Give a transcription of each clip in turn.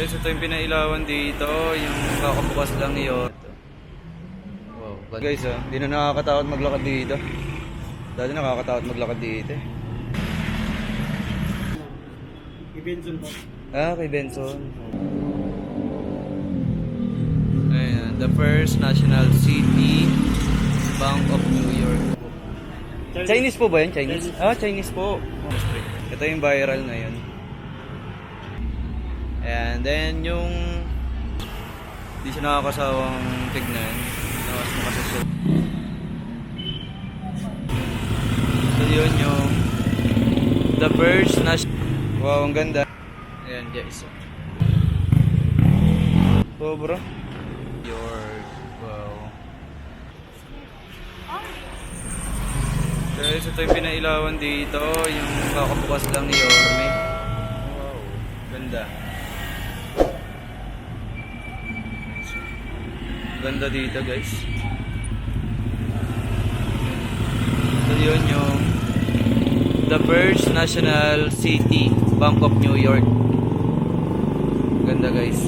Guys, ito yung pinailawan dito, yung kakabukas lang yun. Wow, guys hindi na nakakatakot maglakad dito. Dati nakakatakot maglakad dito eh. Kay Benson po. Kay Benson. Ayan, the First National City Bank of New York. Chinese po ba yun? Chinese? Chinese po. Ito yung viral na yun. And then yung hindi siya nakakasawang tignan. Nakas makasusunod. So yun yung the First National. Wow, ang ganda. Ayan guys. Sobra. York. Wow. Guys, ito yung pinailawan dito. Yung kakabukas lang ni Yorme. Wow. Ganda. Ganda dito guys. So yun yung the First National City Bank of New York. Ganda guys.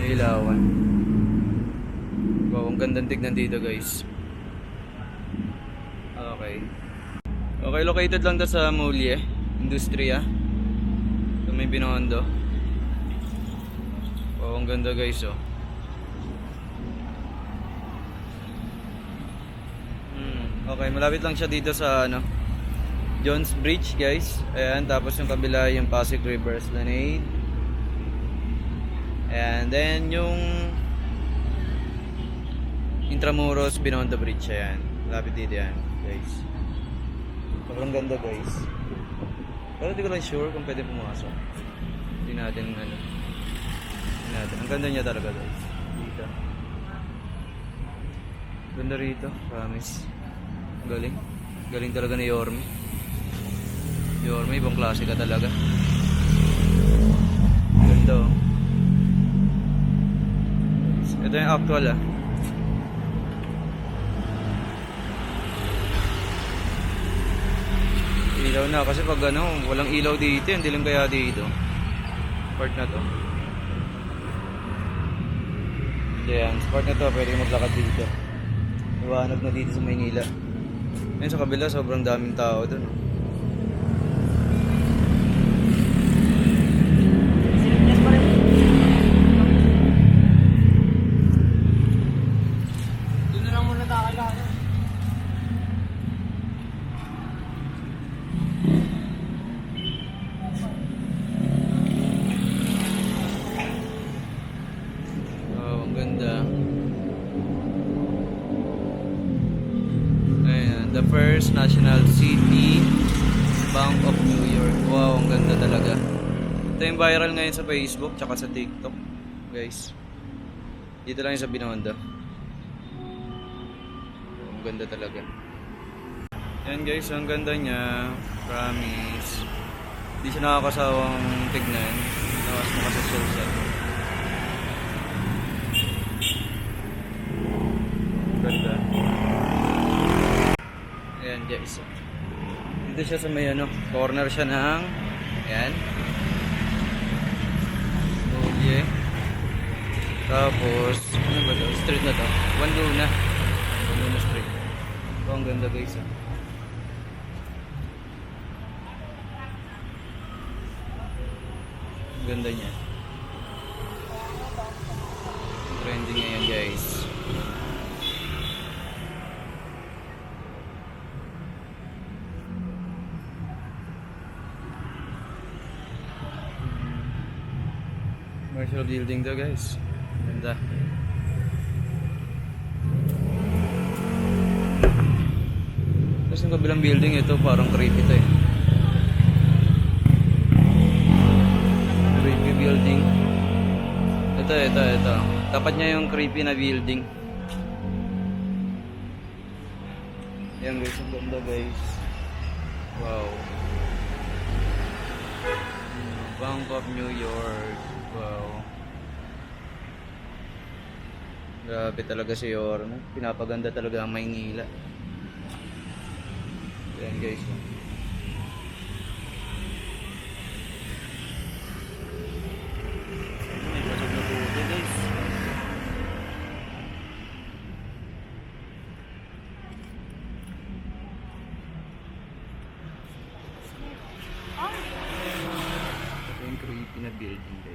Ilawan. Wow, ang gandang tignan dito guys. Okay, located lang to sa Mulye Industria. So may Binondo. Wow, ang ganda guys oh. Okay, malapit lang siya dito sa Jones Bridge guys. Ayan, tapos yung kabila yung Pasig River Esplanade. And then yung Intramuros Binondo Bridge. Ayan, malapit dito yan guys. Sobrang ganda guys. Pero di ko lang sure kung pwede pumasok. Hindi natin ang ganda niya talaga guys. Dito. Ganda rito, promise. Galing. Galing talaga ni Yorme. Yorme, ibang klase ka talaga. Ganda oh. Ito yung actual Ilaw na kasi pag walang ilaw dito, hindi lang kaya dito. Part na to. Ayan, sa part na to, pwede maglakad dito. Iwanag na dito sa Maynila. Ngayon sa kabila, sobrang daming tao doon. Doon na lang muna tayo. Wow, ang ganda. The First National City Bank of New York. Wow, ang ganda talaga. Ito yung viral ngayon sa Facebook tsaka sa TikTok guys. Dito lang yung sa Binondo. Ang ganda talaga. Yan guys, ang ganda niya. Promise. Hindi siya nakakasawang tignan. Nakas makasusunod siya. Ganda. Ayan guys. Dito siya sa may corner siya ng ayan. Mulye. Tapos ano ba to? Street na to. Wanduna Street. Oh, ang ganda guys Ang ganda niya. Trending ngayon guys. Commercial building to guys. Ganda. Tapos yung kabilang building ito parang creepy to Creepy building. Ito. Tapat niya yung creepy na building. Ayan guys, ang ganda guys. Wow. Bank of New York. Wow. Grabe talaga si Yorme. Pinapaganda talaga ang Maynila. Ayan guys.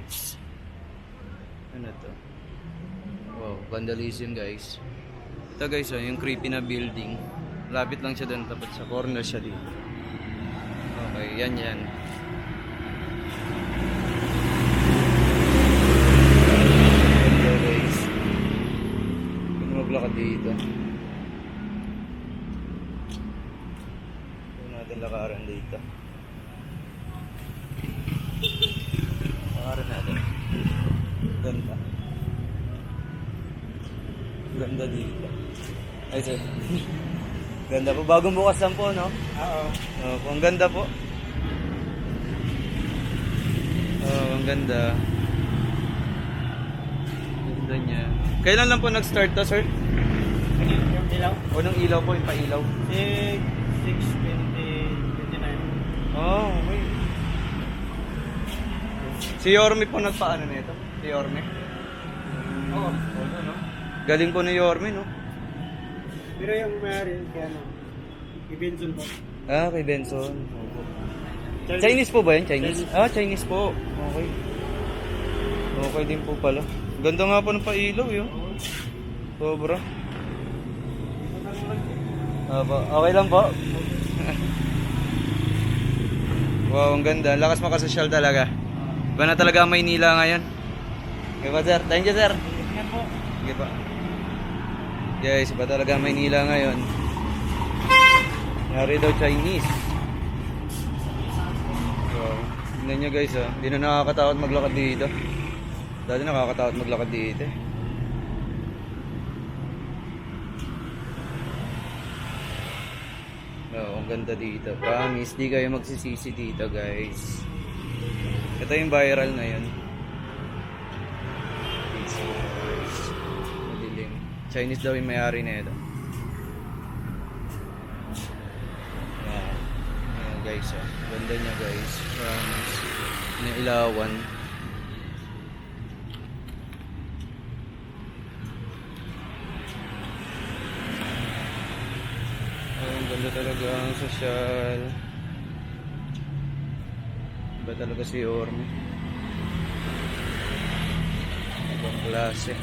guys. Ano to? Wow, vandalism guys. Ito guys, oh, yung creepy na building. Lapit lang siya doon, tapat sa corner siya dito. Okay, yan. Ito guys. Kung maglakad dito. Ito natin lakaran dito. Lakaran natin. Ganda. Ganda dito. Ay, sir. Ganda po. Bagong bukas lang po, no? Oo. Ang ganda po. Ang ganda. Ganda niya. Kailan lang po nag-start to, sir? Yung ilaw? O nung ilaw po, yung pailaw? 6/20/29. Oh, okay. Si Yorme po nagpaano nito? Si Yorme? Oo. Oo, no? Galing po ni Yorme, no? Pero yung mayari, kaya ano, i-Benson po. Ah, kay Benson. Opo. Chinese po ba yan? Chinese? Ah, Chinese po. Okay. Okay din po pala. Ganda nga po ng pailaw, yun. Sobra. Okay lang po. Wow, ang ganda. Lakas makasosyal talaga. Iba na talaga ang Maynila ngayon. Okay pa, sir? Thank you, sir. Yan po. Okay pa. Guys, iba talaga ang Maynila ngayon. Nari daw Chinese. Wow. Tignan nyo guys, oh. Hindi na nakakatakot maglakad dito. Dati nakakatakot maglakad dito. Oo, ang ganda dito. Promise, di kayo magsisisi dito guys. Ito yung viral na yun. Madilim. Chinese daw yung may-ari na ito. Ayan guys, oh. Ganda niya guys. Promise. May ilawan. Ang ganda talaga ang sosyal. Iba talaga si Orme. Ibang klase.